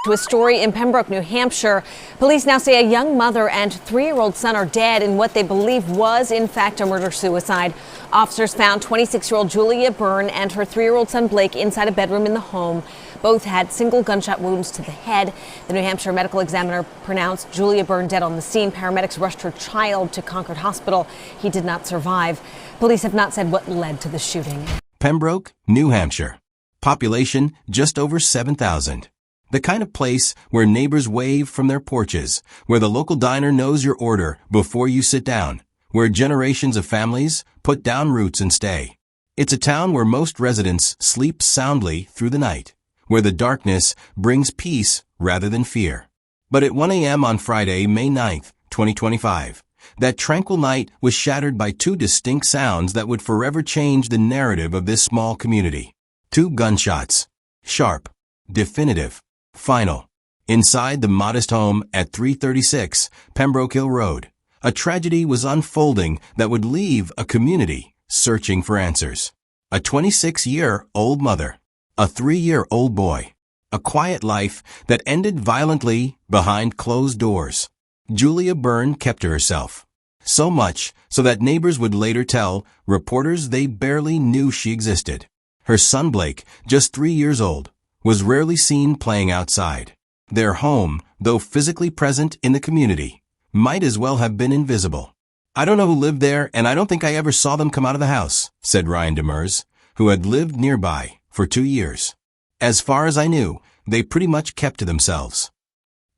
To a story in Pembroke, New Hampshire. Police now say a young mother and 3-year-old son are dead in what they believe was, in fact, a murder-suicide. Officers found 26-year-old Julia Byrne and her 3-year-old son Blake inside a bedroom in the home. Both had single gunshot wounds to the head. The New Hampshire medical examiner pronounced Julia Byrne dead on the scene. Paramedics rushed her child to Concord Hospital. He did not survive. Police have not said what led to the shooting. Pembroke, New Hampshire. Population just over 7,000. The kind of place where neighbors wave from their porches, where the local diner knows your order before you sit down, where generations of families put down roots and stay. It's a town where most residents sleep soundly through the night, where the darkness brings peace rather than fear. But at 1 a.m. on Friday, May 9th, 2025, that tranquil night was shattered by two distinct sounds that would forever change the narrative of this small community. Two gunshots. Sharp. Definitive. Final. Inside the modest home at 336 Pembroke Hill Road, a tragedy was unfolding that would leave a community searching for answers. A 26-year-old mother, a 3-year-old boy, a quiet life that ended violently behind closed doors. Julia Byrne kept to herself. So much so that neighbors would later tell reporters they barely knew she existed. Her son Blake, just 3 years old, was rarely seen playing outside. Their home, though physically present in the community, might as well have been invisible. "I don't know who lived there, and I don't think I ever saw them come out of the house," said Ryan Demers, who had lived nearby for 2 years. "As far as I knew, they pretty much kept to themselves."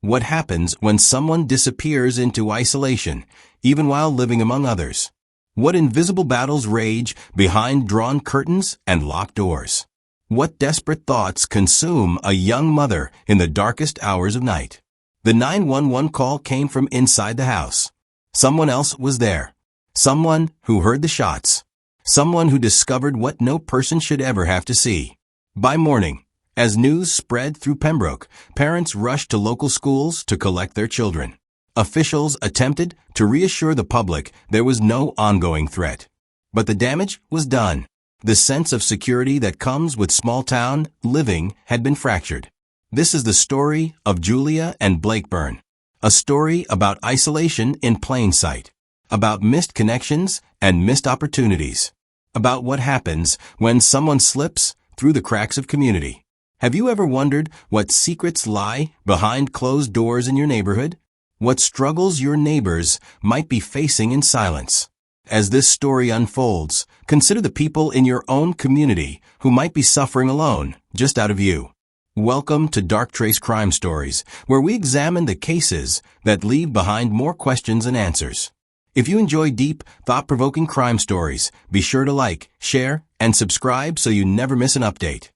What happens when someone disappears into isolation, even while living among others? What invisible battles rage behind drawn curtains and locked doors? What desperate thoughts consume a young mother in the darkest hours of night? The 911 call came from inside the house. Someone else was there. Someone who heard the shots. Someone who discovered what no person should ever have to see. By morning, as news spread through Pembroke, parents rushed to local schools to collect their children. Officials attempted to reassure the public there was no ongoing threat. But the damage was done. The sense of security that comes with small-town living had been fractured. This is the story of Julia and Blake Byrne. A story about isolation in plain sight. About missed connections and missed opportunities. About what happens when someone slips through the cracks of community. Have you ever wondered what secrets lie behind closed doors in your neighborhood? What struggles your neighbors might be facing in silence? As this story unfolds, consider the people in your own community who might be suffering alone, just out of view. Welcome to Dark Trace Crime Stories, where we examine the cases that leave behind more questions than answers. If you enjoy deep, thought-provoking crime stories, be sure to like, share, and subscribe so you never miss an update.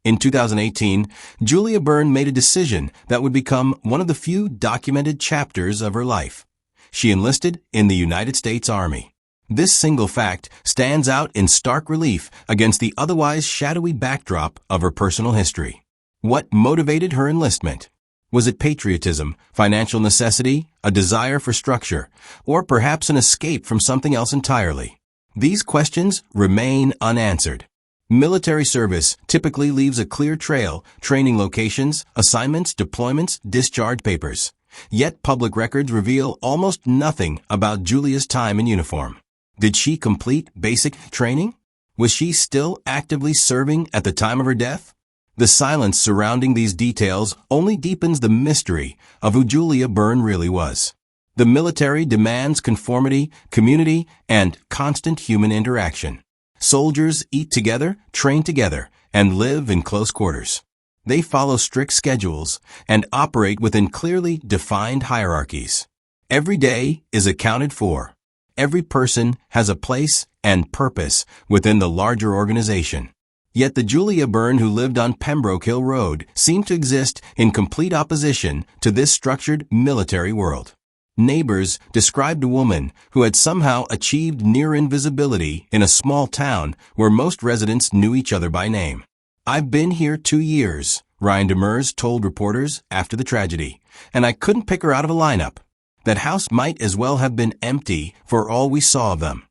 In 2018, Julia Byrne made a decision that would become one of the few documented chapters of her life. She enlisted in the United States Army. This single fact stands out in stark relief against the otherwise shadowy backdrop of her personal history. What motivated her enlistment? Was it patriotism, financial necessity, a desire for structure, or perhaps an escape from something else entirely? These questions remain unanswered. Military service typically leaves a clear trail: training locations, assignments, deployments, discharge papers. Yet public records reveal almost nothing about Julia's time in uniform. Did she complete basic training? Was she still actively serving at the time of her death? The silence surrounding these details only deepens the mystery of who Julia Byrne really was. The military demands conformity, community, and constant human interaction. Soldiers eat together, train together, and live in close quarters. They follow strict schedules and operate within clearly defined hierarchies. Every day is accounted for. Every person has a place and purpose within the larger organization. Yet the Julia Byrne who lived on Pembroke Hill Road seemed to exist in complete opposition to this structured military world. Neighbors described a woman who had somehow achieved near invisibility in a small town where most residents knew each other by name. "I've been here 2 years," Ryan Demers told reporters after the tragedy, "and I couldn't pick her out of a lineup. That house might as well have been empty for all we saw of them."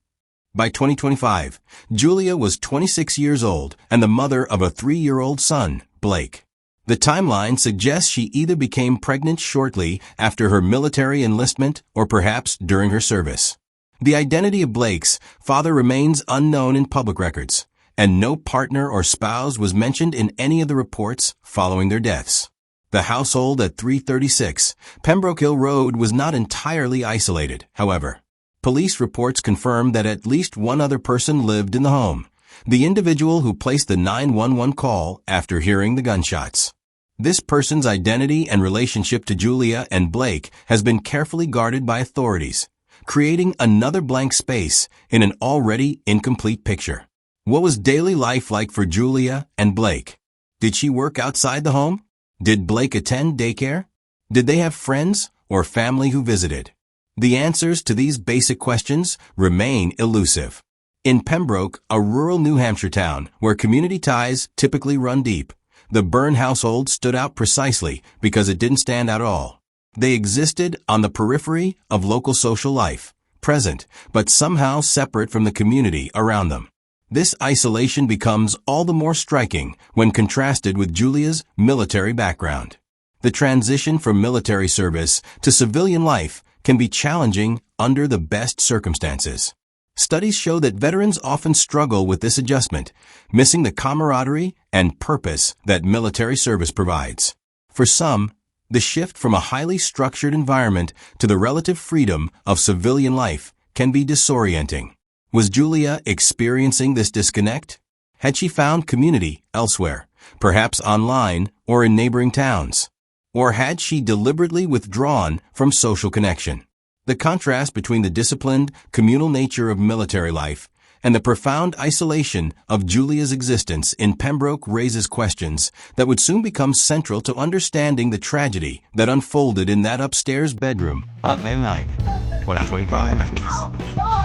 By 2025, Julia was 26 years old and the mother of a 3-year-old son, Blake. The timeline suggests she either became pregnant shortly after her military enlistment or perhaps during her service. The identity of Blake's father remains unknown in public records, and no partner or spouse was mentioned in any of the reports following their deaths. The household at 336 Pembroke Hill Road was not entirely isolated, however. Police reports confirmed that at least one other person lived in the home, the individual who placed the 911 call after hearing the gunshots. This person's identity and relationship to Julia and Blake has been carefully guarded by authorities, creating another blank space in an already incomplete picture. What was daily life like for Julia and Blake? Did she work outside the home? Did Blake attend daycare? Did they have friends or family who visited? The answers to these basic questions remain elusive. In Pembroke, a rural New Hampshire town where community ties typically run deep, the Byrne household stood out precisely because it didn't stand out at all. They existed on the periphery of local social life, present, but somehow separate from the community around them. This isolation becomes all the more striking when contrasted with Julia's military background. The transition from military service to civilian life can be challenging under the best circumstances. Studies show that veterans often struggle with this adjustment, missing the camaraderie and purpose that military service provides. For some, the shift from a highly structured environment to the relative freedom of civilian life can be disorienting. Was Julia experiencing this disconnect? Had she found community elsewhere, perhaps online or in neighboring towns? Or had she deliberately withdrawn from social connection? The contrast between the disciplined, communal nature of military life and the profound isolation of Julia's existence in Pembroke raises questions that would soon become central to understanding the tragedy that unfolded in that upstairs bedroom on May 9th, 2025.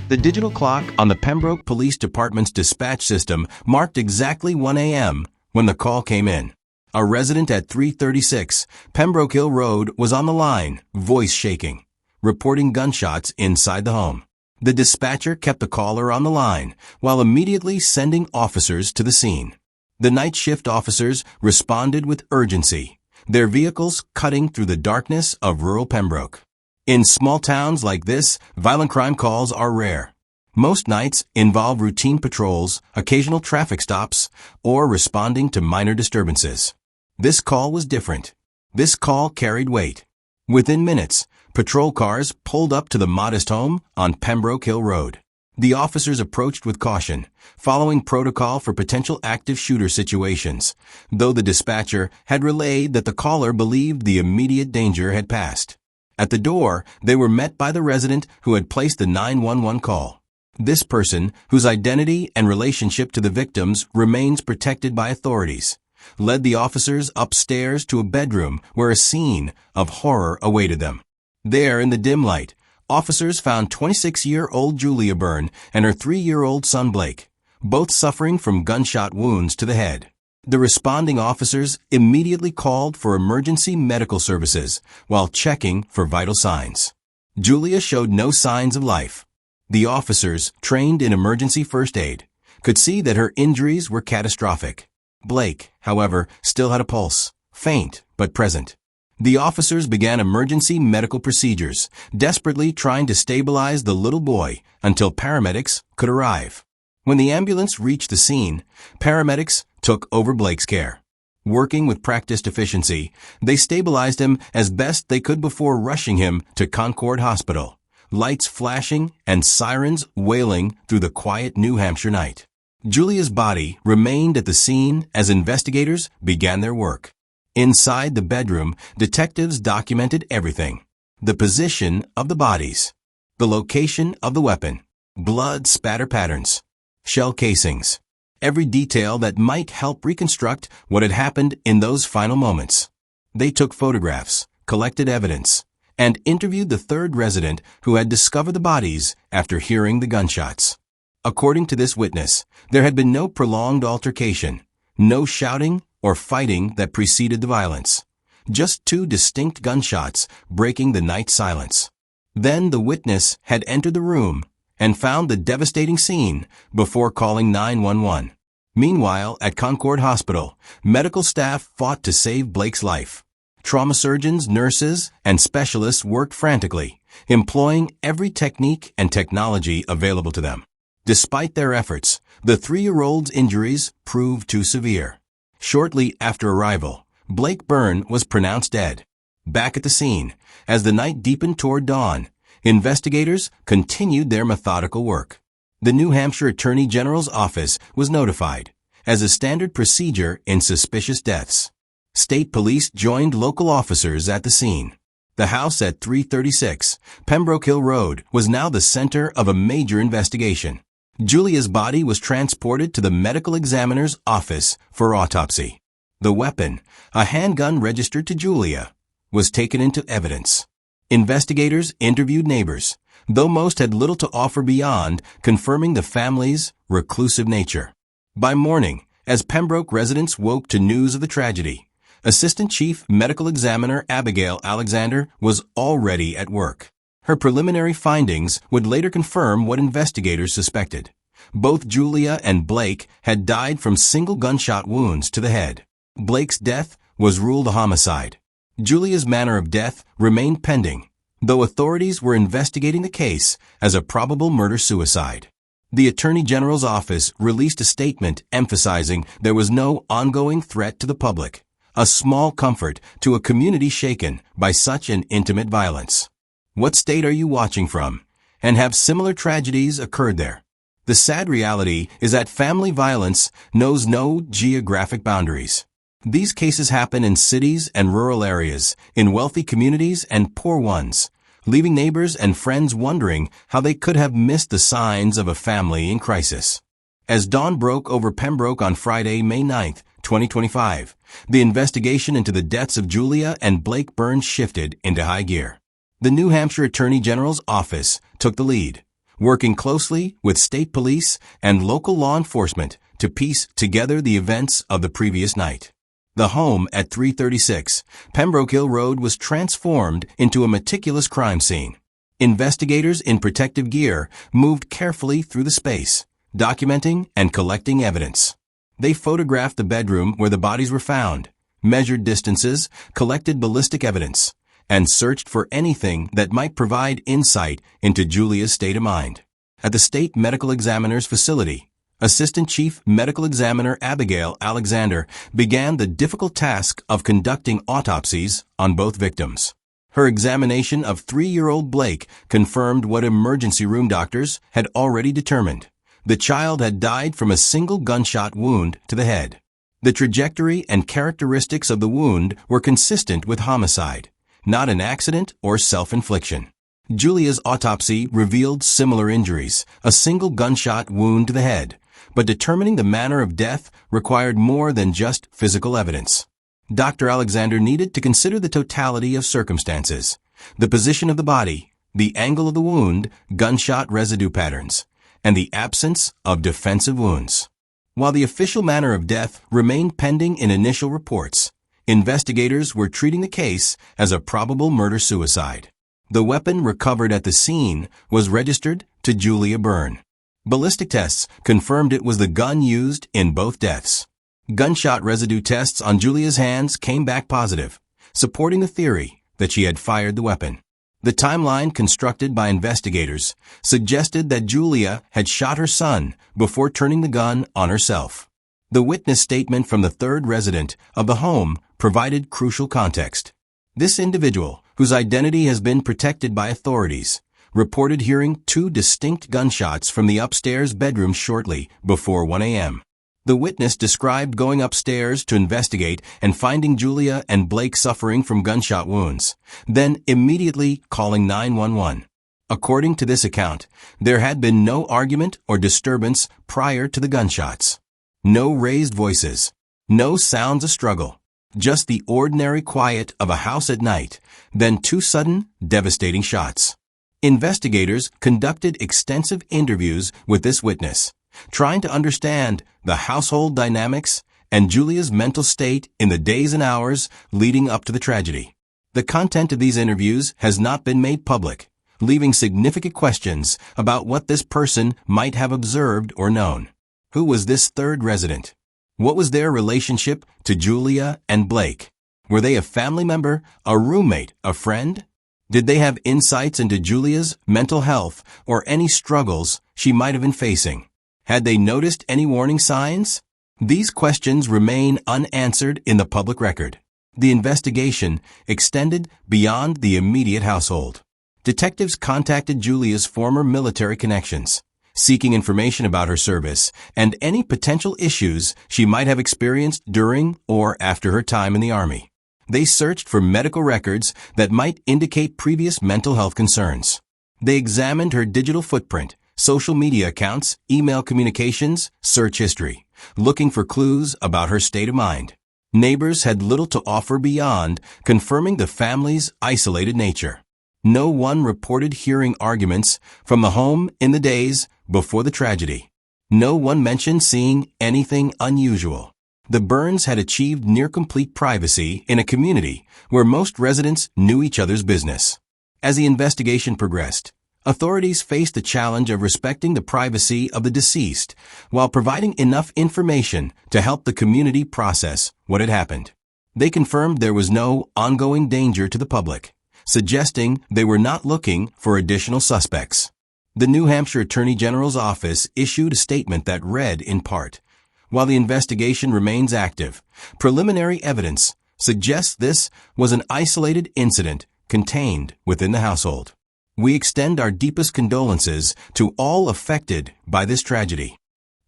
The digital clock on the Pembroke Police Department's dispatch system marked exactly 1 a.m. when the call came in. A resident at 336 Pembroke Hill Road was on the line, voice shaking, reporting gunshots inside the home. The dispatcher kept the caller on the line while immediately sending officers to the scene. The night shift officers responded with urgency, their vehicles cutting through the darkness of rural Pembroke. In small towns like this, violent crime calls are rare. Most nights involve routine patrols, occasional traffic stops, or responding to minor disturbances. This call was different. This call carried weight. Within minutes, patrol cars pulled up to the modest home on Pembroke Hill Road. The officers approached with caution, following protocol for potential active shooter situations, though the dispatcher had relayed that the caller believed the immediate danger had passed. At the door, they were met by the resident who had placed the 911 call. This person, whose identity and relationship to the victims remains protected by authorities, led the officers upstairs to a bedroom where a scene of horror awaited them. There, in the dim light, officers found 26-year-old Julia Byrne and her 3-year-old son Blake, both suffering from gunshot wounds to the head. The responding officers immediately called for emergency medical services while checking for vital signs. Julia showed no signs of life. The officers, trained in emergency first aid, could see that her injuries were catastrophic. Blake, however, still had a pulse, faint but present. The officers began emergency medical procedures, desperately trying to stabilize the little boy until paramedics could arrive. When the ambulance reached the scene, paramedics took over Blake's care. Working with practiced efficiency, they stabilized him as best they could before rushing him to Concord Hospital, lights flashing and sirens wailing through the quiet New Hampshire night. Julia's body remained at the scene as investigators began their work. Inside the bedroom, detectives documented everything: the position of the bodies, the location of the weapon, blood spatter patterns, shell casings, every detail that might help reconstruct what had happened in those final moments. They took photographs, collected evidence, and interviewed the third resident who had discovered the bodies after hearing the gunshots. According to this witness, there had been no prolonged altercation, no shouting or fighting that preceded the violence. Just two distinct gunshots breaking the night silence. Then the witness had entered the room and found the devastating scene before calling 911. Meanwhile, at Concord Hospital, medical staff fought to save Blake's life. Trauma surgeons, nurses, and specialists worked frantically, employing every technique and technology available to them. Despite their efforts, the 3-year-old's injuries proved too severe. Shortly after arrival, Blake Byrne was pronounced dead. Back at the scene, as the night deepened toward dawn, investigators continued their methodical work. The New Hampshire Attorney General's office was notified, as a standard procedure in suspicious deaths. State police joined local officers at the scene. The house at 336 Pembroke Hill Road was now the center of a major investigation. Julia's body was transported to the medical examiner's office for autopsy. The weapon, a handgun registered to Julia, was taken into evidence. Investigators interviewed neighbors, though most had little to offer beyond confirming the family's reclusive nature. By morning, as Pembroke residents woke to news of the tragedy, Assistant Chief Medical Examiner Abigail Alexander was already at work. Her preliminary findings would later confirm what investigators suspected. Both Julia and Blake had died from single gunshot wounds to the head. Blake's death was ruled a homicide. Julia's manner of death remained pending, though authorities were investigating the case as a probable murder-suicide. The Attorney General's office released a statement emphasizing there was no ongoing threat to the public, a small comfort to a community shaken by such an intimate violence. What state are you watching from? And have similar tragedies occurred there? The sad reality is that family violence knows no geographic boundaries. These cases happen in cities and rural areas, in wealthy communities and poor ones, leaving neighbors and friends wondering how they could have missed the signs of a family in crisis. As dawn broke over Pembroke on Friday, May 9, 2025, the investigation into the deaths of Julia and Blake Byrne shifted into high gear. The New Hampshire Attorney General's office took the lead, working closely with state police and local law enforcement to piece together the events of the previous night. The home at 336 Pembroke Hill Road was transformed into a meticulous crime scene. Investigators in protective gear moved carefully through the space, documenting and collecting evidence. They photographed the bedroom where the bodies were found, measured distances, collected ballistic evidence, and searched for anything that might provide insight into Julia's state of mind. At the state medical examiner's facility, Assistant Chief Medical Examiner Abigail Alexander began the difficult task of conducting autopsies on both victims. Her examination of 3-year-old Blake confirmed what emergency room doctors had already determined. The child had died from a single gunshot wound to the head. The trajectory and characteristics of the wound were consistent with homicide, not an accident or self-infliction. Julia's autopsy revealed similar injuries, a single gunshot wound to the head, but determining the manner of death required more than just physical evidence. Dr. Alexander needed to consider the totality of circumstances, the position of the body, the angle of the wound, gunshot residue patterns, and the absence of defensive wounds. While the official manner of death remained pending in initial reports, investigators were treating the case as a probable murder-suicide. The weapon recovered at the scene was registered to Julia Byrne. Ballistic tests confirmed it was the gun used in both deaths. Gunshot residue tests on Julia's hands came back positive, supporting the theory that she had fired the weapon. The timeline constructed by investigators suggested that Julia had shot her son before turning the gun on herself. The witness statement from the third resident of the home provided crucial context. This individual, whose identity has been protected by authorities, reported hearing 2 distinct gunshots from the upstairs bedroom shortly before 1 a.m. The witness described going upstairs to investigate and finding Julia and Blake suffering from gunshot wounds, then immediately calling 911. According to this account, there had been no argument or disturbance prior to the gunshots. No raised voices, no sounds of struggle, just the ordinary quiet of a house at night, then 2 sudden, devastating shots. Investigators conducted extensive interviews with this witness, trying to understand the household dynamics and Julia's mental state in the days and hours leading up to the tragedy. The content of these interviews has not been made public, leaving significant questions about what this person might have observed or known. Who was this third resident? What was their relationship to Julia and Blake? Were they a family member, a roommate, a friend? Did they have insights into Julia's mental health or any struggles she might have been facing? Had they noticed any warning signs? These questions remain unanswered in the public record. The investigation extended beyond the immediate household. Detectives contacted Julia's former military connections, seeking information about her service and any potential issues she might have experienced during or after her time in the Army. They searched for medical records that might indicate previous mental health concerns. They examined her digital footprint, social media accounts, email communications, search history, looking for clues about her state of mind. Neighbors had little to offer beyond confirming the family's isolated nature. No one reported hearing arguments from the home in the days before the tragedy. No one mentioned seeing anything unusual. The Byrnes had achieved near-complete privacy in a community where most residents knew each other's business. As the investigation progressed, authorities faced the challenge of respecting the privacy of the deceased while providing enough information to help the community process what had happened. They confirmed there was no ongoing danger to the public, suggesting they were not looking for additional suspects. The New Hampshire Attorney General's office issued a statement that read in part, "While the investigation remains active, preliminary evidence suggests this was an isolated incident contained within the household. We extend our deepest condolences to all affected by this tragedy."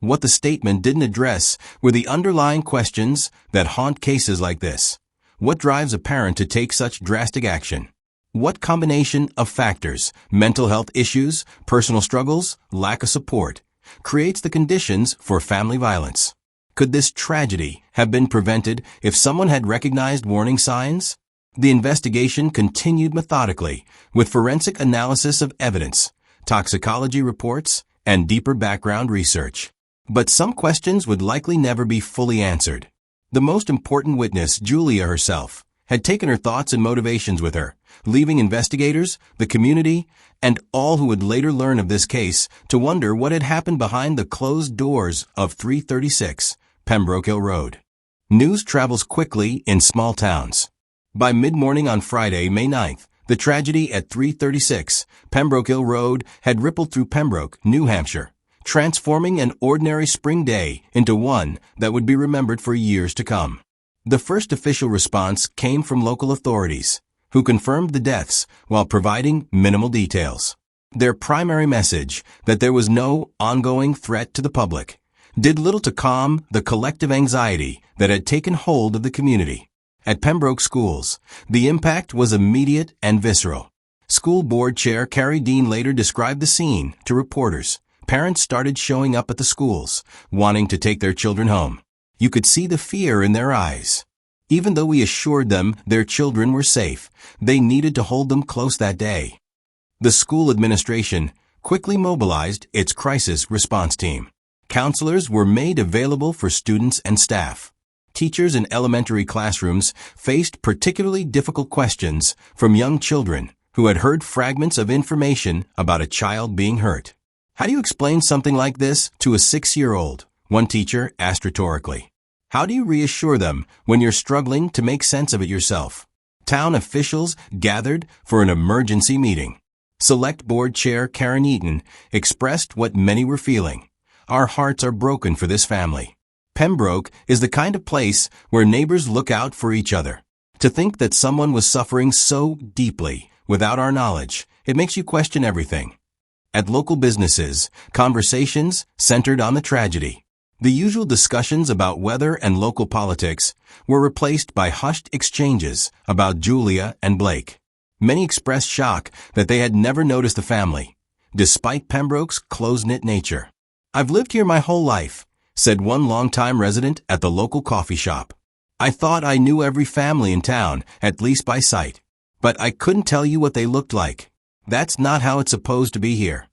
What the statement didn't address were the underlying questions that haunt cases like this. What drives a parent to take such drastic action? What combination of factors, mental health issues, personal struggles, lack of support, creates the conditions for family violence? Could this tragedy have been prevented if someone had recognized warning signs? The investigation continued methodically with forensic analysis of evidence, toxicology reports, and deeper background research. But some questions would likely never be fully answered. The most important witness, Julia herself, had taken her thoughts and motivations with her, leaving investigators, the community, and all who would later learn of this case to wonder what had happened behind the closed doors of 336 Pembroke Hill Road. News travels quickly in small towns. By mid-morning on Friday, May 9th, the tragedy at 336 Pembroke Hill Road had rippled through Pembroke, New Hampshire, transforming an ordinary spring day into one that would be remembered for years to come. The first official response came from local authorities, who confirmed the deaths while providing minimal details. Their primary message, that there was no ongoing threat to the public, did little to calm the collective anxiety that had taken hold of the community. At Pembroke schools, the impact was immediate and visceral. School board chair Carrie Dean later described the scene to reporters. Parents started showing up at the schools, wanting to take their children home. You could see the fear in their eyes. Even though we assured them their children were safe, they needed to hold them close that day. The school administration quickly mobilized its crisis response team. Counselors were made available for students and staff. Teachers in elementary classrooms faced particularly difficult questions from young children who had heard fragments of information about a child being hurt. "How do you explain something like this to a 6-year-old?" one teacher asked rhetorically. "How do you reassure them when you're struggling to make sense of it yourself?" Town officials gathered for an emergency meeting. Select Board Chair Karen Eaton expressed what many were feeling. "Our hearts are broken for this family." Pembroke is the kind of place where neighbors look out for each other. To think that someone was suffering so deeply without our knowledge, it makes you question everything. At local businesses, conversations centered on the tragedy. The usual discussions about weather and local politics were replaced by hushed exchanges about Julia and Blake. Many expressed shock that they had never noticed the family, despite Pembroke's close-knit nature. "I've lived here my whole life," said one longtime resident at the local coffee shop. "I thought I knew every family in town, at least by sight. But I couldn't tell you what they looked like. That's not how it's supposed to be here."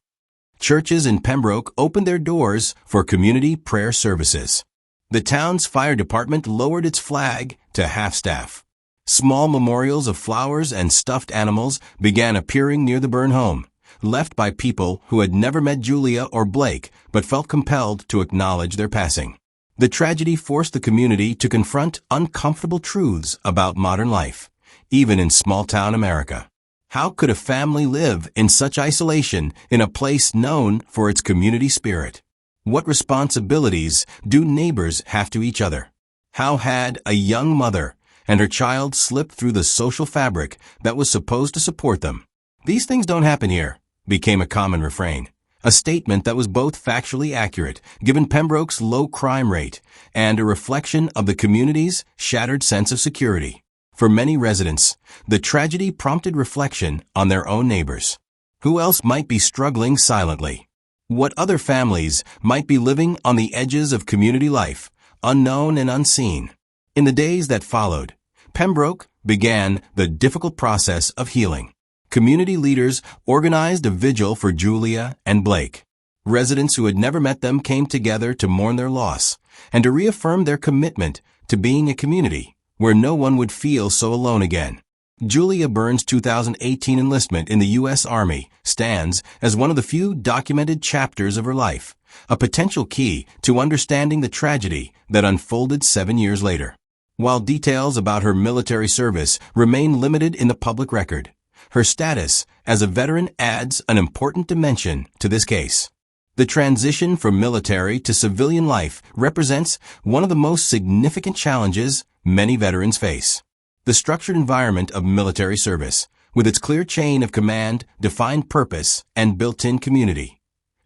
Churches in Pembroke opened their doors for community prayer services. The town's fire department lowered its flag to half-staff. Small memorials of flowers and stuffed animals began appearing near the Byrne home, left by people who had never met Julia or Blake but felt compelled to acknowledge their passing. The tragedy forced the community to confront uncomfortable truths about modern life, even in small-town America. How could a family live in such isolation in a place known for its community spirit? What responsibilities do neighbors have to each other? How had a young mother and her child slipped through the social fabric that was supposed to support them? "These things don't happen here," became a common refrain, a statement that was both factually accurate, given Pembroke's low crime rate, and a reflection of the community's shattered sense of security. For many residents, the tragedy prompted reflection on their own neighbors. Who else might be struggling silently? What other families might be living on the edges of community life, unknown and unseen? In the days that followed, Pembroke began the difficult process of healing. Community leaders organized a vigil for Julia and Blake. Residents who had never met them came together to mourn their loss and to reaffirm their commitment to being a community where no one would feel so alone again. Julia Byrne's 2018 enlistment in the U.S. Army stands as one of the few documented chapters of her life, a potential key to understanding the tragedy that unfolded 7 years later. While details about her military service remain limited in the public record, her status as a veteran adds an important dimension to this case. The transition from military to civilian life represents one of the most significant challenges many veterans face. The structured environment of military service, with its clear chain of command, defined purpose, and built-in community,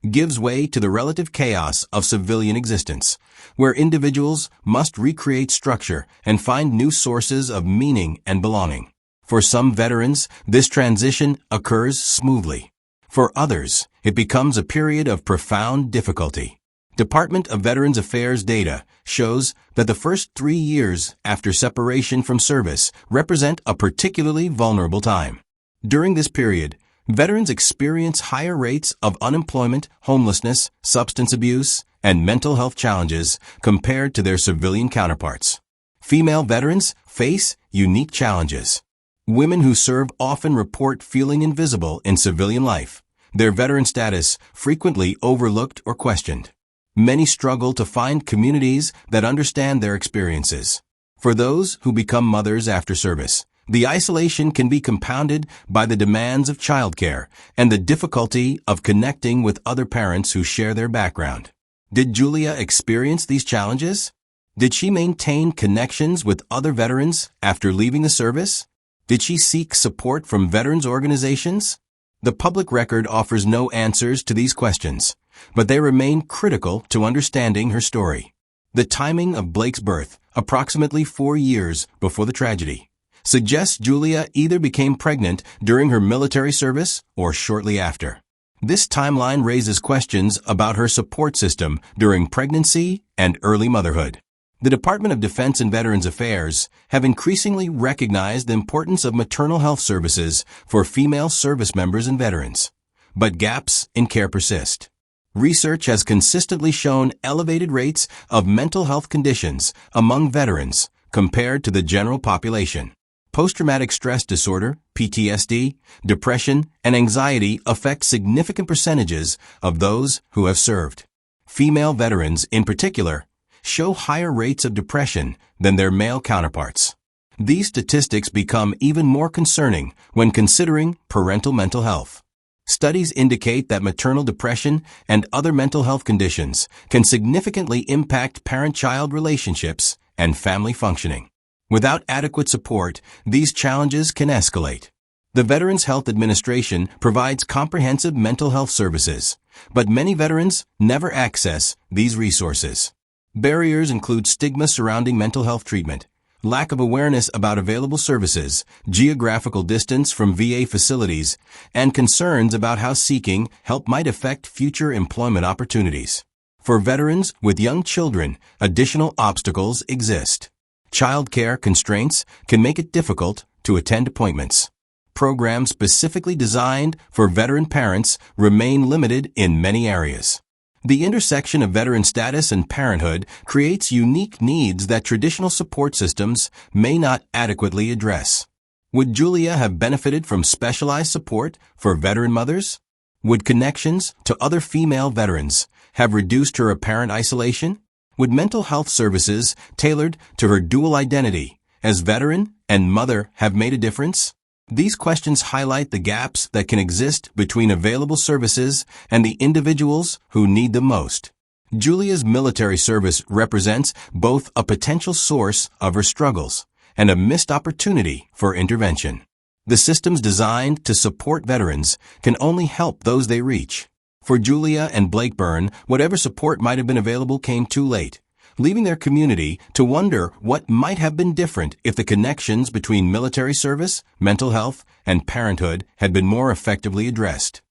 gives way to the relative chaos of civilian existence, where individuals must recreate structure and find new sources of meaning and belonging. For some veterans, this transition occurs smoothly. For others, it becomes a period of profound difficulty. Department of Veterans Affairs data shows that the first 3 years after separation from service represent a particularly vulnerable time. During this period, veterans experience higher rates of unemployment, homelessness, substance abuse, and mental health challenges compared to their civilian counterparts. Female veterans face unique challenges. Women who serve often report feeling invisible in civilian life, their veteran status frequently overlooked or questioned. Many struggle to find communities that understand their experiences. For those who become mothers after service, the isolation can be compounded by the demands of childcare and the difficulty of connecting with other parents who share their background. Did Julia experience these challenges? Did she maintain connections with other veterans after leaving the service? Did she seek support from veterans organizations? The public record offers no answers to these questions, but they remain critical to understanding her story. The timing of Blake's birth, approximately 4 years before the tragedy, suggests Julia either became pregnant during her military service or shortly after. This timeline raises questions about her support system during pregnancy and early motherhood. The Department of Defense and Veterans Affairs have increasingly recognized the importance of maternal health services for female service members and veterans, but gaps in care persist. Research has consistently shown elevated rates of mental health conditions among veterans compared to the general population. Post-traumatic stress disorder, PTSD, depression, and anxiety affect significant percentages of those who have served. Female veterans, in particular, show higher rates of depression than their male counterparts. These statistics become even more concerning when considering parental mental health. Studies indicate that maternal depression and other mental health conditions can significantly impact parent-child relationships and family functioning. Without adequate support, these challenges can escalate. The Veterans Health Administration provides comprehensive mental health services, but many veterans never access these resources. Barriers include stigma surrounding mental health treatment, lack of awareness about available services, geographical distance from VA facilities, and concerns about how seeking help might affect future employment opportunities. For veterans with young children, additional obstacles exist. Child care constraints can make it difficult to attend appointments. Programs specifically designed for veteran parents remain limited in many areas. The intersection of veteran status and parenthood creates unique needs that traditional support systems may not adequately address. Would Julia have benefited from specialized support for veteran mothers? Would connections to other female veterans have reduced her apparent isolation? Would mental health services tailored to her dual identity as veteran and mother have made a difference? These questions highlight the gaps that can exist between available services and the individuals who need them most. Julia's military service represents both a potential source of her struggles and a missed opportunity for intervention. The systems designed to support veterans can only help those they reach. For Julia and Blake Byrne, whatever support might have been available came too late, leaving their community to wonder what might have been different if the connections between military service, mental health, and parenthood had been more effectively addressed.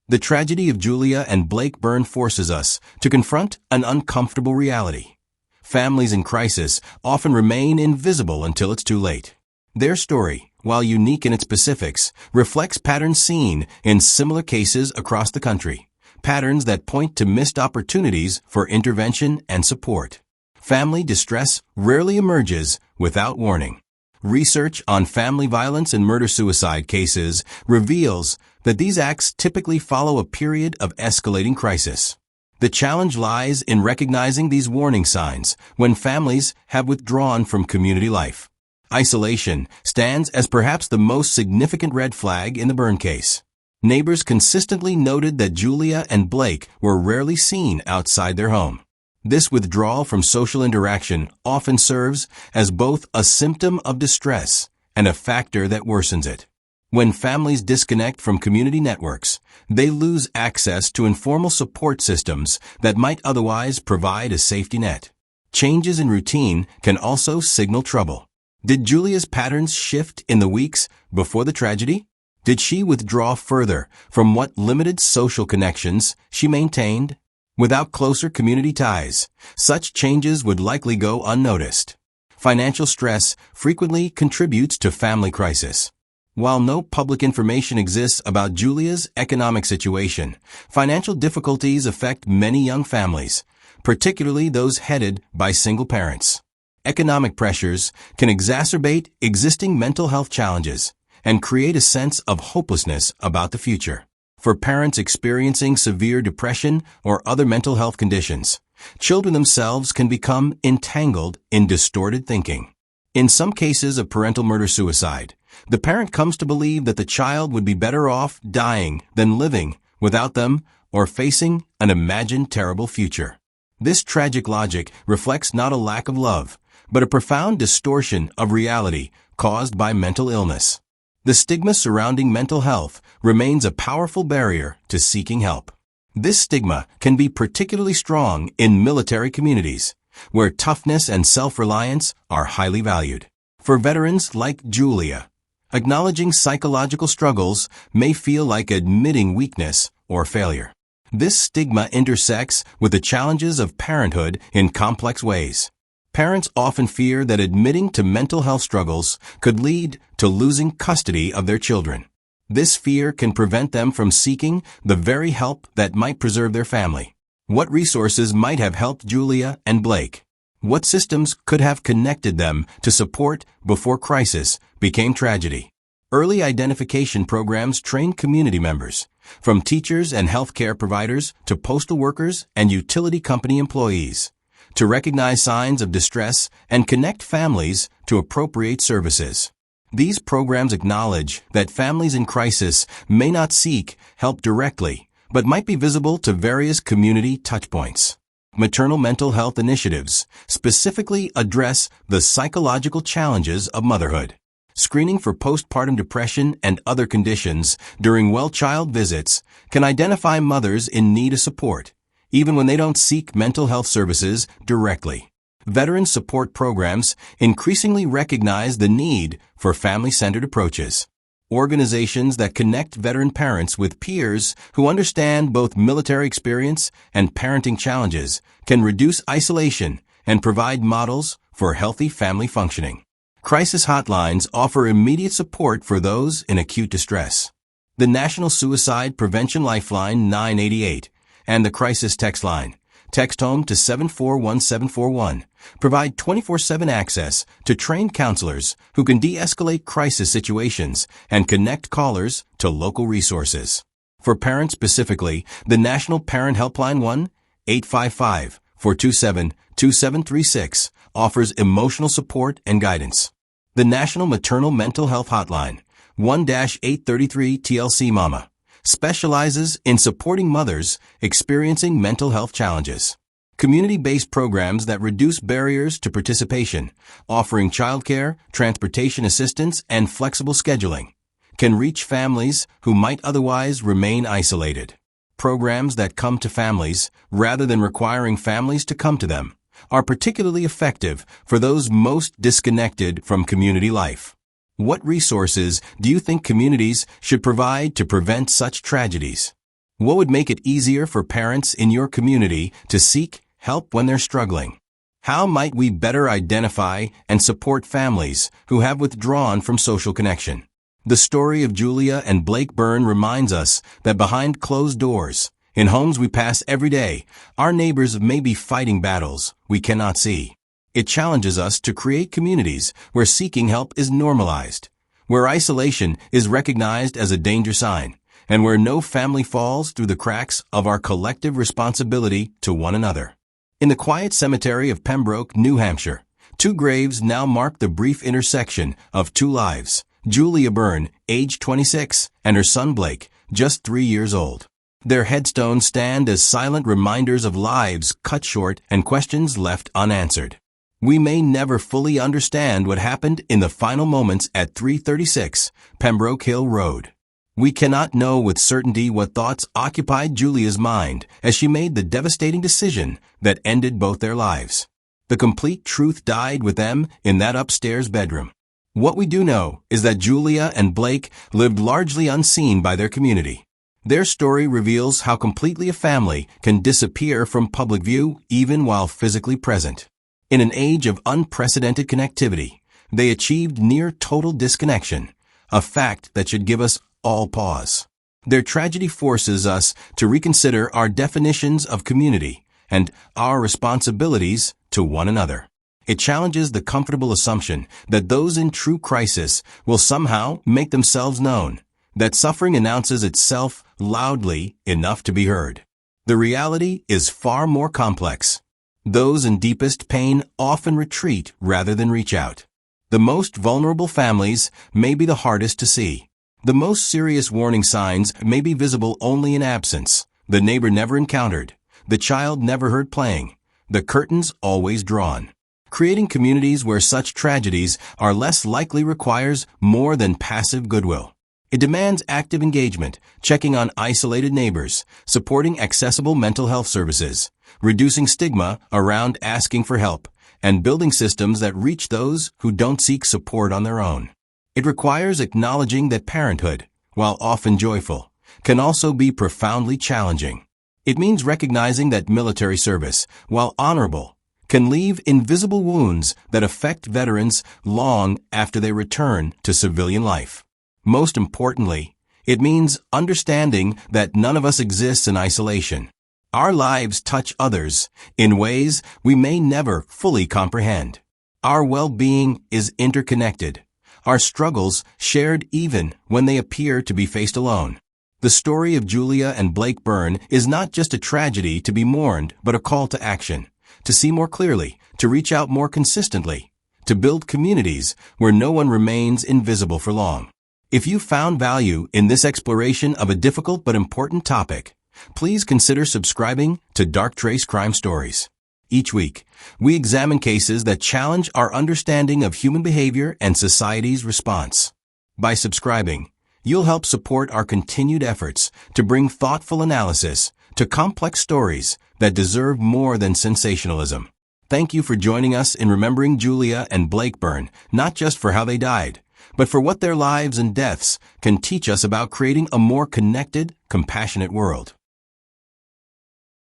The tragedy of Julia and Blake Byrne forces us to confront an uncomfortable reality. Families in crisis often remain invisible until it's too late. Their story, while unique in its specifics, reflects patterns seen in similar cases across the country. Patterns that point to missed opportunities for intervention and support. Family distress rarely emerges without warning. Research on family violence and murder-suicide cases reveals that these acts typically follow a period of escalating crisis. The challenge lies in recognizing these warning signs when families have withdrawn from community life. Isolation stands as perhaps the most significant red flag in the Byrne case. Neighbors consistently noted that Julia and Blake were rarely seen outside their home. This withdrawal from social interaction often serves as both a symptom of distress and a factor that worsens it. When families disconnect from community networks, they lose access to informal support systems that might otherwise provide a safety net. Changes in routine can also signal trouble. Did Julia's patterns shift in the weeks before the tragedy? Did she withdraw further from what limited social connections she maintained? Without closer community ties, such changes would likely go unnoticed. Financial stress frequently contributes to family crisis. While no public information exists about Julia's economic situation, financial difficulties affect many young families, particularly those headed by single parents. Economic pressures can exacerbate existing mental health challenges and create a sense of hopelessness about the future. For parents experiencing severe depression or other mental health conditions, children themselves can become entangled in distorted thinking. In some cases of parental murder-suicide, the parent comes to believe that the child would be better off dying than living without them or facing an imagined terrible future. This tragic logic reflects not a lack of love, but a profound distortion of reality caused by mental illness. The stigma surrounding mental health remains a powerful barrier to seeking help. This stigma can be particularly strong in military communities, where toughness and self-reliance are highly valued. For veterans like Julia, acknowledging psychological struggles may feel like admitting weakness or failure. This stigma intersects with the challenges of parenthood in complex ways. Parents often fear that admitting to mental health struggles could lead to losing custody of their children. This fear can prevent them from seeking the very help that might preserve their family. What resources might have helped Julia and Blake? What systems could have connected them to support before crisis became tragedy? Early identification programs train community members, from teachers and healthcare providers to postal workers and utility company employees, to recognize signs of distress and connect families to appropriate services. These programs acknowledge that families in crisis may not seek help directly, but might be visible to various community touchpoints. Maternal mental health initiatives specifically address the psychological challenges of motherhood. Screening for postpartum depression and other conditions during well-child visits can identify mothers in need of support, even when they don't seek mental health services directly. Veteran support programs increasingly recognize the need for family-centered approaches. Organizations that connect veteran parents with peers who understand both military experience and parenting challenges can reduce isolation and provide models for healthy family functioning. Crisis hotlines offer immediate support for those in acute distress. The National Suicide Prevention Lifeline 988 and the crisis text line. Text HOME to 741741. Provide 24/7 access to trained counselors who can de-escalate crisis situations and connect callers to local resources. For parents specifically, the National Parent Helpline 1-855-427-2736 offers emotional support and guidance. The National Maternal Mental Health Hotline 1-833-TLC Mama specializes in supporting mothers experiencing mental health challenges. Community-based programs that reduce barriers to participation, offering childcare, transportation assistance, and flexible scheduling, can reach families who might otherwise remain isolated. Programs that come to families, rather than requiring families to come to them, are particularly effective for those most disconnected from community life. What resources do you think communities should provide to prevent such tragedies? What would make it easier for parents in your community to seek help when they're struggling? How might we better identify and support families who have withdrawn from social connection? The story of Julia and Blake Byrne reminds us that behind closed doors, in homes we pass every day, our neighbors may be fighting battles we cannot see. It challenges us to create communities where seeking help is normalized, where isolation is recognized as a danger sign, and where no family falls through the cracks of our collective responsibility to one another. In the quiet cemetery of Pembroke, New Hampshire, two graves now mark the brief intersection of two lives: Julia Byrne, age 26, and her son Blake, just 3 years old. Their headstones stand as silent reminders of lives cut short and questions left unanswered. We may never fully understand what happened in the final moments at 336 Pembroke Hill Road. We cannot know with certainty what thoughts occupied Julia's mind as she made the devastating decision that ended both their lives. The complete truth died with them in that upstairs bedroom. What we do know is that Julia and Blake lived largely unseen by their community. Their story reveals how completely a family can disappear from public view even while physically present. In an age of unprecedented connectivity, they achieved near total disconnection, a fact that should give us all pause. Their tragedy forces us to reconsider our definitions of community and our responsibilities to one another. It challenges the comfortable assumption that those in true crisis will somehow make themselves known, that suffering announces itself loudly enough to be heard. The reality is far more complex. Those in deepest pain often retreat rather than reach out. The most vulnerable families may be the hardest to see. The most serious warning signs may be visible only in absence: the neighbor never encountered, the child never heard playing, the curtains always drawn. Creating communities where such tragedies are less likely requires more than passive goodwill. It demands active engagement, checking on isolated neighbors, supporting accessible mental health services, reducing stigma around asking for help, and building systems that reach those who don't seek support on their own. It requires acknowledging that parenthood, while often joyful, can also be profoundly challenging. It means recognizing that military service, while honorable, can leave invisible wounds that affect veterans long after they return to civilian life. Most importantly, it means understanding that none of us exists in isolation. Our lives touch others in ways we may never fully comprehend. Our well-being is interconnected, our struggles shared even when they appear to be faced alone. The story of Julia and Blake Byrne is not just a tragedy to be mourned, but a call to action, to see more clearly, to reach out more consistently, to build communities where no one remains invisible for long. If you found value in this exploration of a difficult but important topic, please consider subscribing to Dark Trace Crime Stories. Each week, we examine cases that challenge our understanding of human behavior and society's response. By subscribing, you'll help support our continued efforts to bring thoughtful analysis to complex stories that deserve more than sensationalism. Thank you for joining us in remembering Julia and Blake Byrne, not just for how they died, but for what their lives and deaths can teach us about creating a more connected, compassionate world.